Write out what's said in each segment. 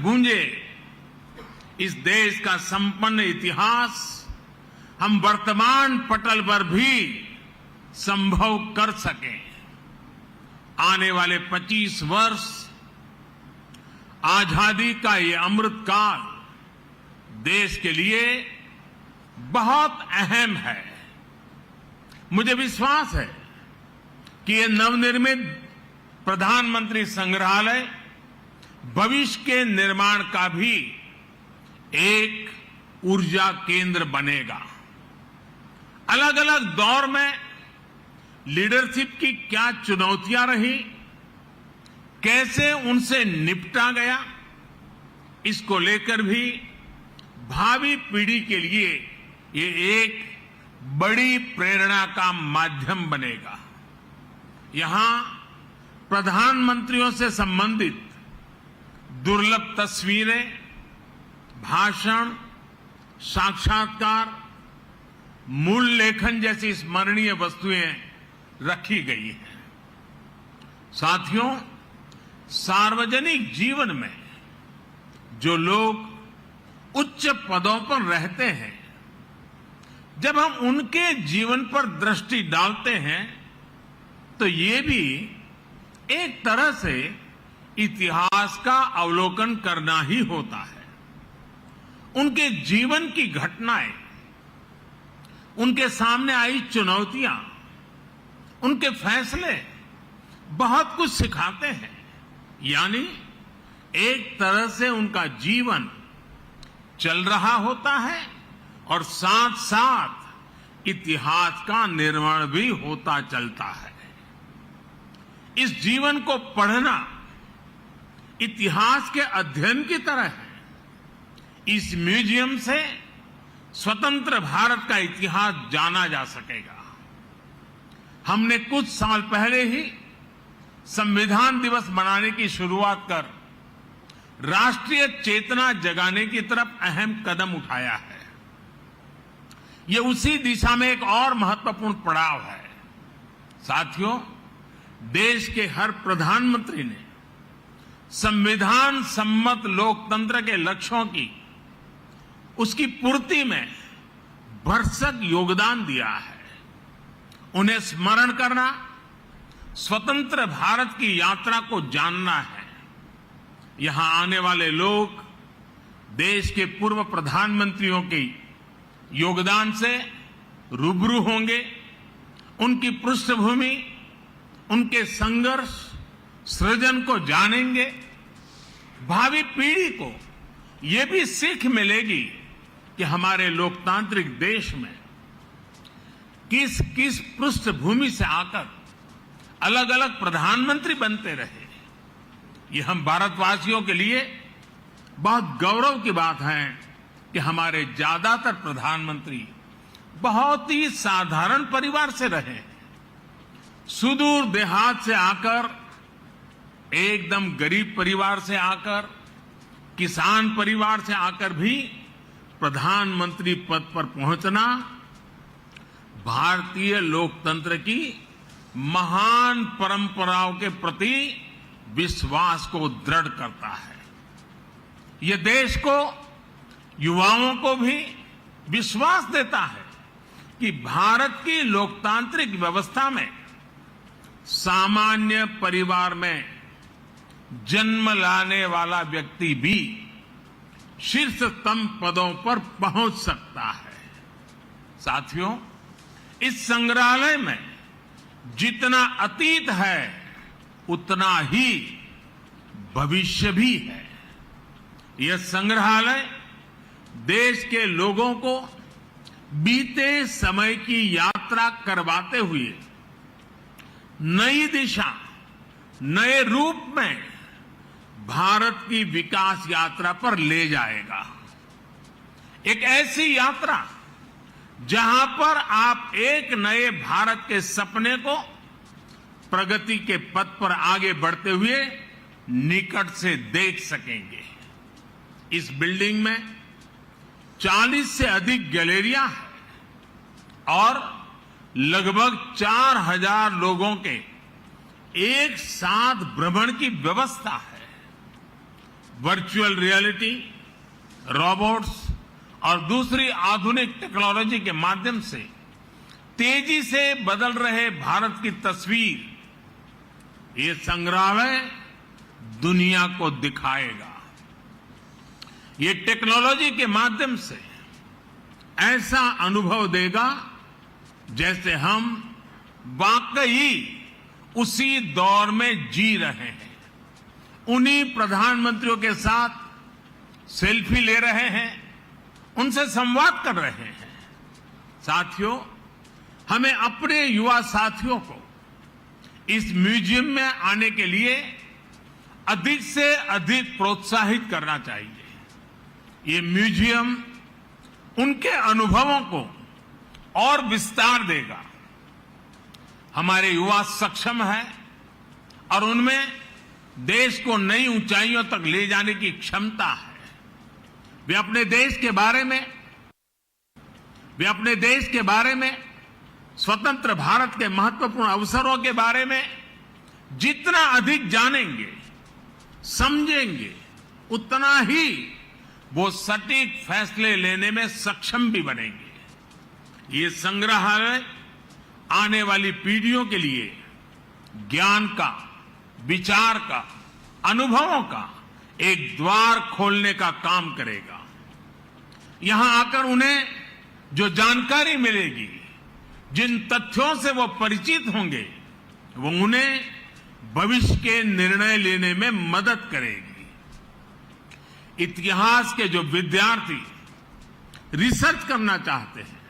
गूंजे। इस देश का संपन्न इतिहास हम वर्तमान पटल पर भी संभव कर सकें। आने वाले 25 वर्ष आजादी का ये अमृत काल देश के लिए बहुत अहम है। मुझे विश्वास है कि ये नवनिर्मित प्रधानमंत्री संग्रहालय भविष्य के निर्माण का भी एक ऊर्जा केंद्र बनेगा। अलग अलग दौर में लीडरशिप की क्या चुनौतियां रही, कैसे उनसे निपटा गया, इसको लेकर भी भावी पीढ़ी के लिए ये एक बड़ी प्रेरणा का माध्यम बनेगा। यहां प्रधानमंत्रियों से संबंधित दुर्लभ तस्वीरें, भाषण, साक्षात्कार, मूल लेखन जैसी स्मरणीय वस्तुएं रखी गई हैं। साथियों, सार्वजनिक जीवन में जो लोग उच्च पदों पर रहते हैं, जब हम उनके जीवन पर दृष्टि डालते हैं तो ये भी एक तरह से इतिहास का अवलोकन करना ही होता है। उनके जीवन की घटनाएं, उनके सामने आई चुनौतियां, उनके फैसले बहुत कुछ सिखाते हैं। यानी एक तरह से उनका जीवन चल रहा होता है और साथ साथ इतिहास का निर्माण भी होता चलता है। इस जीवन को पढ़ना इतिहास के अध्ययन की तरह है। इस म्यूजियम से स्वतंत्र भारत का इतिहास जाना जा सकेगा। हमने कुछ साल पहले ही संविधान दिवस मनाने की शुरुआत कर राष्ट्रीय चेतना जगाने की तरफ अहम कदम उठाया है। ये उसी दिशा में एक और महत्वपूर्ण पड़ाव है। साथियों, देश के हर प्रधानमंत्री ने संविधान सम्मत लोकतंत्र के लक्ष्यों की, उसकी पूर्ति में भरसक योगदान दिया है। उन्हें स्मरण करना स्वतंत्र भारत की यात्रा को जानना है। यहां आने वाले लोग देश के पूर्व प्रधानमंत्रियों के योगदान से रूबरू होंगे। उनकी पृष्ठभूमि, उनके संघर्ष, सृजन को जानेंगे। भावी पीढ़ी को ये भी सीख मिलेगी कि हमारे लोकतांत्रिक देश में किस किस पृष्ठभूमि से आकर अलग अलग प्रधानमंत्री बनते रहे। ये हम भारतवासियों के लिए बहुत गौरव की बात है कि हमारे ज्यादातर प्रधानमंत्री बहुत ही साधारण परिवार से रहे। सुदूर देहात से आकर, एकदम गरीब परिवार से आकर, किसान परिवार से आकर भी प्रधानमंत्री पद पर पहुंचना भारतीय लोकतंत्र की महान परंपराओं के प्रति विश्वास को दृढ़ करता है। यह देश को, युवाओं को भी विश्वास देता है कि भारत की लोकतांत्रिक व्यवस्था में सामान्य परिवार में जन्म लाने वाला व्यक्ति भी शीर्षतम पदों पर पहुंच सकता है। साथियों, इस संग्रहालय में जितना अतीत है उतना ही भविष्य भी है। यह संग्रहालय देश के लोगों को बीते समय की यात्रा करवाते हुए नई दिशा, नए रूप में भारत की विकास यात्रा पर ले जाएगा। एक ऐसी यात्रा जहां पर आप एक नए भारत के सपने को प्रगति के पथ पर आगे बढ़ते हुए निकट से देख सकेंगे। इस बिल्डिंग में 40 से अधिक गैलरियां हैं और लगभग 4000 लोगों के एक साथ भ्रमण की व्यवस्था है। वर्चुअल रियलिटी, रोबोट्स और दूसरी आधुनिक टेक्नोलॉजी के माध्यम से तेजी से बदल रहे भारत की तस्वीर ये संग्रहालय दुनिया को दिखाएगा। ये टेक्नोलॉजी के माध्यम से ऐसा अनुभव देगा जैसे हम वाकई उसी दौर में जी रहे हैं। उन्हीं प्रधानमंत्रियों के साथ सेल्फी ले रहे हैं, उनसे संवाद कर रहे हैं। साथियों, हमें अपने युवा साथियों को इस म्यूजियम में आने के लिए अधिक से अधिक प्रोत्साहित करना चाहिए। ये म्यूजियम उनके अनुभवों को और विस्तार देगा। हमारे युवा सक्षम हैं और उनमें देश को नई ऊंचाइयों तक ले जाने की क्षमता है। वे अपने देश के बारे में स्वतंत्र भारत के महत्वपूर्ण अवसरों के बारे में जितना अधिक जानेंगे, समझेंगे, उतना ही वो सटीक फैसले लेने में सक्षम भी बनेंगे। ये संग्रहालय आने वाली पीढ़ियों के लिए ज्ञान का, विचार का, अनुभवों का एक द्वार खोलने का काम करेगा। यहां आकर उन्हें जो जानकारी मिलेगी, जिन तथ्यों से वो परिचित होंगे, वो उन्हें भविष्य के निर्णय लेने में मदद करेगी। इतिहास के जो विद्यार्थी रिसर्च करना चाहते हैं,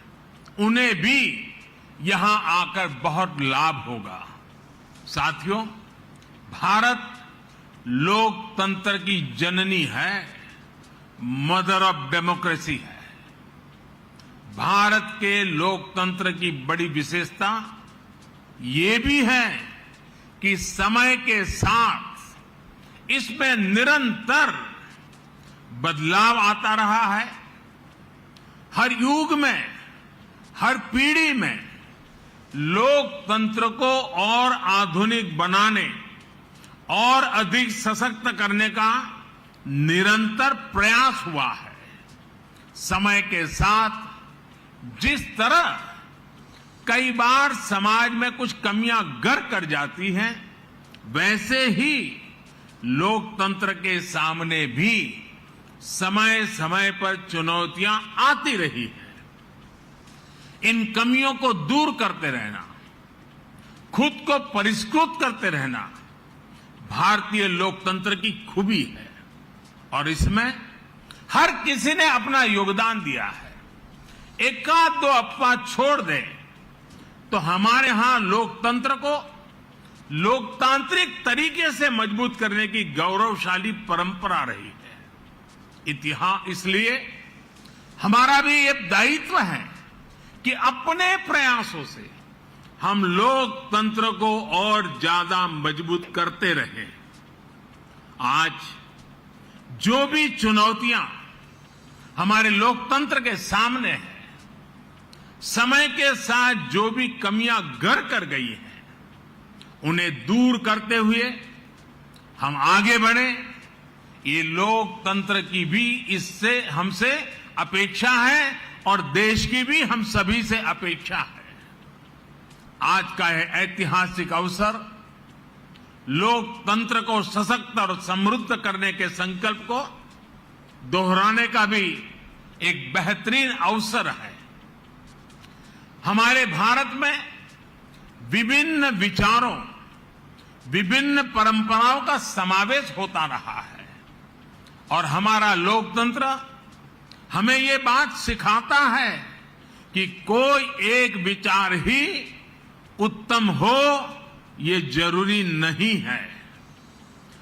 उन्हें भी यहां आकर बहुत लाभ होगा। साथियों, भारत लोकतंत्र की जननी है, मदर ऑफ डेमोक्रेसी है। भारत के लोकतंत्र की बड़ी विशेषता ये भी है कि समय के साथ इसमें निरंतर बदलाव आता रहा है। हर युग में, हर पीढ़ी में लोकतंत्र को और आधुनिक बनाने और अधिक सशक्त करने का निरंतर प्रयास हुआ है। समय के साथ जिस तरह कई बार समाज में कुछ कमियां घर कर जाती हैं, वैसे ही लोकतंत्र के सामने भी समय समय पर चुनौतियां आती रही हैं। इन कमियों को दूर करते रहना, खुद को परिष्कृत करते रहना भारतीय लोकतंत्र की खूबी है और इसमें हर किसी ने अपना योगदान दिया है। एकाध दो अपवाद छोड़ दें तो हमारे यहां लोकतंत्र को लोकतांत्रिक तरीके से मजबूत करने की गौरवशाली परंपरा रही है। इतिहास इसलिए हमारा भी ये दायित्व है कि अपने प्रयासों से हम लोकतंत्र को और ज्यादा मजबूत करते रहें। आज जो भी चुनौतियां हमारे लोकतंत्र के सामने हैं, समय के साथ जो भी कमियां घर कर गई हैं, उन्हें दूर करते हुए हम आगे बढ़ें। ये लोकतंत्र की भी इससे हमसे अपेक्षा है और देश की भी हम सभी से अपेक्षा है। आज का यह ऐतिहासिक अवसर लोकतंत्र को सशक्त और समृद्ध करने के संकल्प को दोहराने का भी एक बेहतरीन अवसर है। हमारे भारत में विभिन्न विचारों, विभिन्न परंपराओं का समावेश होता रहा है और हमारा लोकतंत्र हमें ये बात सिखाता है कि कोई एक विचार ही उत्तम हो ये जरूरी नहीं है।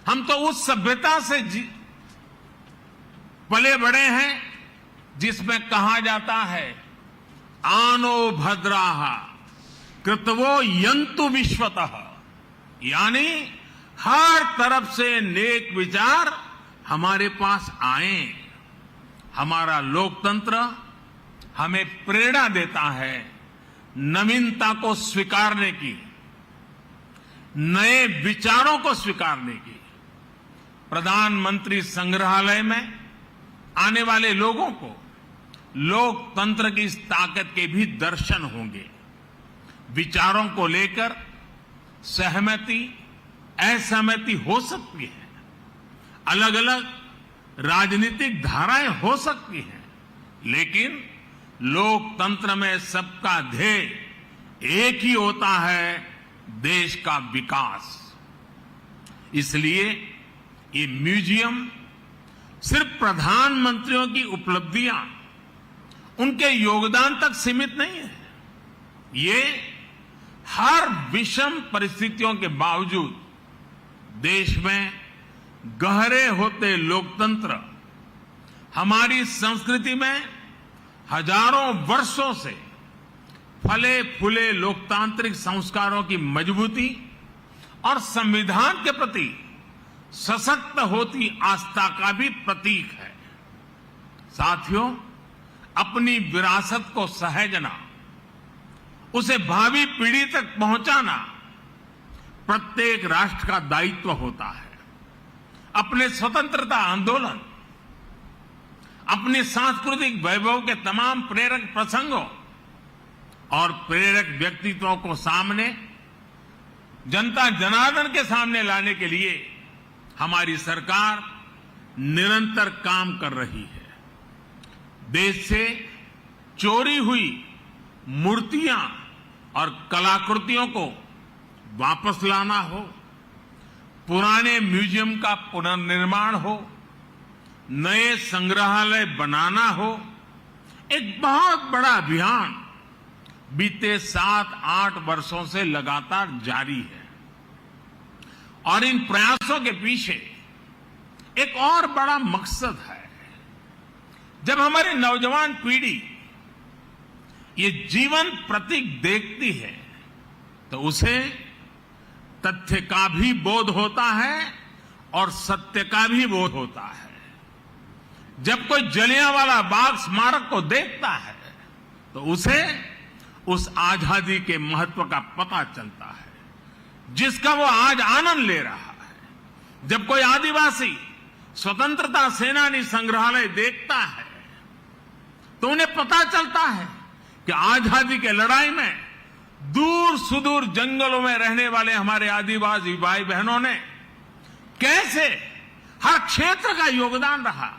हम तो उस सभ्यता से पले बड़े हैं जिसमें कहा जाता है, आनो भद्राः कृतवो यन्तु विश्वतः, यानी हर तरफ से नेक विचार हमारे पास आए। हमारा लोकतंत्र हमें प्रेरणा देता है नवीनता को स्वीकारने की, नए विचारों को स्वीकारने की, प्रधानमंत्री संग्रहालय में आने वाले लोगों को लोकतंत्र की इस ताकत के भी दर्शन होंगे। विचारों को लेकर सहमति असहमति हो सकती है, अलग अलग राजनीतिक धाराएं हो सकती हैं, लेकिन लोकतंत्र में सबका ध्येय एक ही होता है, देश का विकास। इसलिए ये म्यूजियम सिर्फ प्रधानमंत्रियों की उपलब्धियां, उनके योगदान तक सीमित नहीं है। ये हर विषम परिस्थितियों के बावजूद देश में गहरे होते लोकतंत्र, हमारी संस्कृति में हजारों वर्षों से फले फूले लोकतांत्रिक संस्कारों की मजबूती और संविधान के प्रति सशक्त होती आस्था का भी प्रतीक है। साथियों, अपनी विरासत को सहेजना, उसे भावी पीढ़ी तक पहुंचाना प्रत्येक राष्ट्र का दायित्व होता है। अपने स्वतंत्रता आंदोलन, अपने सांस्कृतिक वैभव के तमाम प्रेरक प्रसंगों और प्रेरक व्यक्तित्वों को सामने, जनता जनार्दन के सामने लाने के लिए हमारी सरकार निरंतर काम कर रही है। देश से चोरी हुई मूर्तियां और कलाकृतियों को वापस लाना हो, पुराने म्यूजियम का पुनर्निर्माण हो, नए संग्रहालय बनाना हो, एक बहुत बड़ा अभियान बीते 7-8 वर्षों से लगातार जारी है। और इन प्रयासों के पीछे एक और बड़ा मकसद है। जब हमारी नौजवान पीढ़ी ये जीवन प्रतीक देखती है तो उसे तथ्य का भी बोध होता है और सत्य का भी बोध होता है। जब कोई जलियांवाला बाग स्मारक को देखता है तो उसे उस आजादी के महत्व का पता चलता है, जिसका वो आज आनंद ले रहा है। जब कोई आदिवासी स्वतंत्रता सेनानी संग्रहालय देखता है तो उन्हें पता चलता है कि आजादी के लड़ाई में दूर सुदूर जंगलों में रहने वाले हमारे आदिवासी भाई बहनों ने कैसे हर क्षेत्र का योगदान रहा,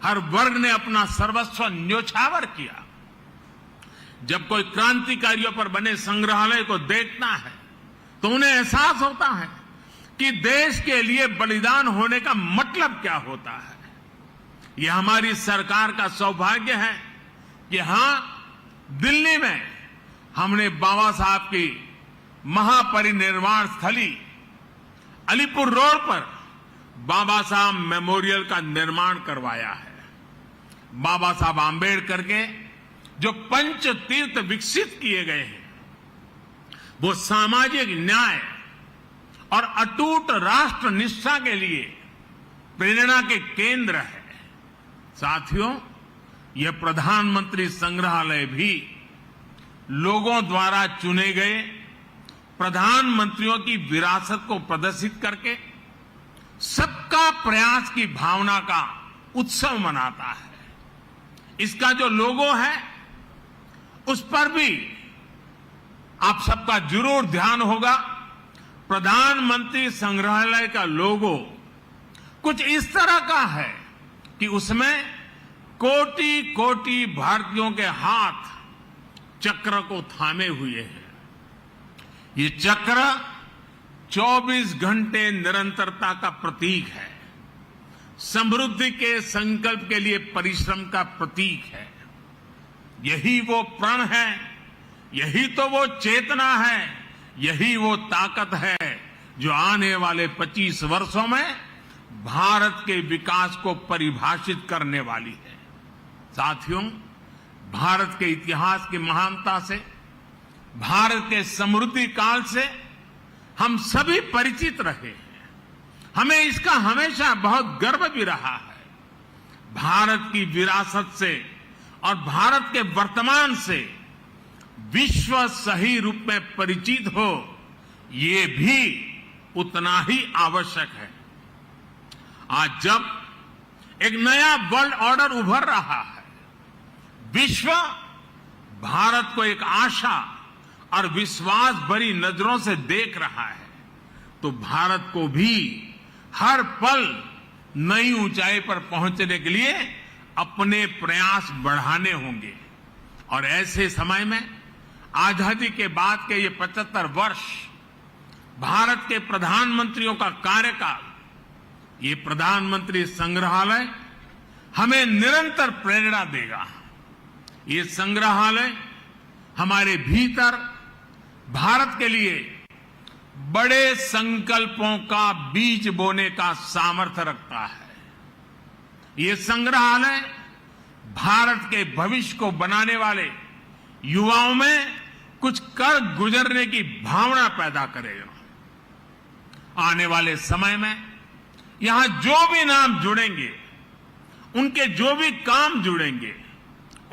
हर वर्ग ने अपना सर्वस्व न्योछावर किया। जब कोई क्रांतिकारियों पर बने संग्रहालय को देखता है तो उन्हें एहसास होता है कि देश के लिए बलिदान होने का मतलब क्या होता है। यह हमारी सरकार का सौभाग्य है कि हां, दिल्ली में हमने बाबा साहब की महापरिनिर्वाण स्थली अलीपुर रोड पर बाबा साहब मेमोरियल का निर्माण करवाया है। बाबा साहब आंबेडकर के जो पंच तीर्थ विकसित किए गए हैं वो सामाजिक न्याय और अटूट राष्ट्र निष्ठा के लिए प्रेरणा के केंद्र है। साथियों, यह प्रधानमंत्री संग्रहालय भी लोगों द्वारा चुने गए प्रधानमंत्रियों की विरासत को प्रदर्शित करके सबका प्रयास की भावना का उत्सव मनाता है। इसका जो लोगो है उस पर भी आप सबका जरूर ध्यान होगा। प्रधानमंत्री संग्रहालय का लोगो कुछ इस तरह का है कि उसमें कोटि कोटि भारतीयों के हाथ चक्र को थामे हुए हैं। ये चक्र 24 घंटे निरंतरता का प्रतीक है, समृद्धि के संकल्प के लिए परिश्रम का प्रतीक है। यही वो प्रण है, यही तो वो चेतना है, यही वो ताकत है जो आने वाले 25 वर्षों में भारत के विकास को परिभाषित करने वाली है। साथियों, भारत के इतिहास की महानता से, भारत के समृद्धि काल से हम सभी परिचित रहे हैं। हमें इसका हमेशा बहुत गर्व भी रहा है। भारत की विरासत से और भारत के वर्तमान से विश्व सही रूप में परिचित हो, ये भी उतना ही आवश्यक है। आज जब एक नया वर्ल्ड ऑर्डर उभर रहा है, विश्व भारत को एक आशा और विश्वास भरी नजरों से देख रहा है, तो भारत को भी हर पल नई ऊंचाई पर पहुंचने के लिए अपने प्रयास बढ़ाने होंगे। और ऐसे समय में आजादी के बाद के ये 75 वर्ष, भारत के प्रधानमंत्रियों का कार्यकाल, ये प्रधानमंत्री संग्रहालय हमें निरंतर प्रेरणा देगा। ये संग्रहालय हमारे भीतर भारत के लिए बड़े संकल्पों का बीज बोने का सामर्थ्य रखता है। ये संग्रहालय भारत के भविष्य को बनाने वाले युवाओं में कुछ कर गुजरने की भावना पैदा करेगा। आने वाले समय में यहां जो भी नाम जुड़ेंगे, उनके जो भी काम जुड़ेंगे,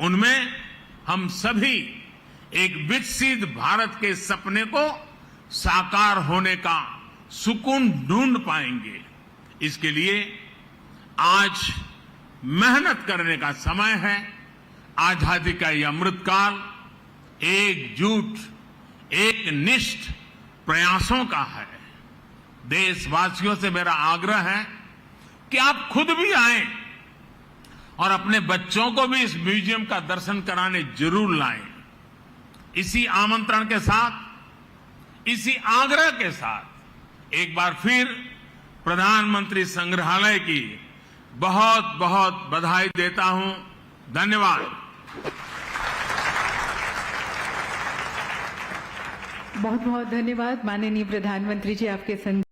उनमें हम सभी एक विकसित भारत के सपने को साकार होने का सुकून ढूंढ पाएंगे। इसके लिए आज मेहनत करने का समय है। आजादी का ये अमृतकाल एकजुट, एक निष्ठ प्रयासों का है। देशवासियों से मेरा आग्रह है कि आप खुद भी आएं और अपने बच्चों को भी इस म्यूजियम का दर्शन कराने जरूर लाएं। इसी आमंत्रण के साथ, इसी आग्रह के साथ एक बार फिर प्रधानमंत्री संग्रहालय की बहुत बहुत बधाई देता हूं। धन्यवाद। बहुत बहुत धन्यवाद माननीय प्रधानमंत्री जी, आपके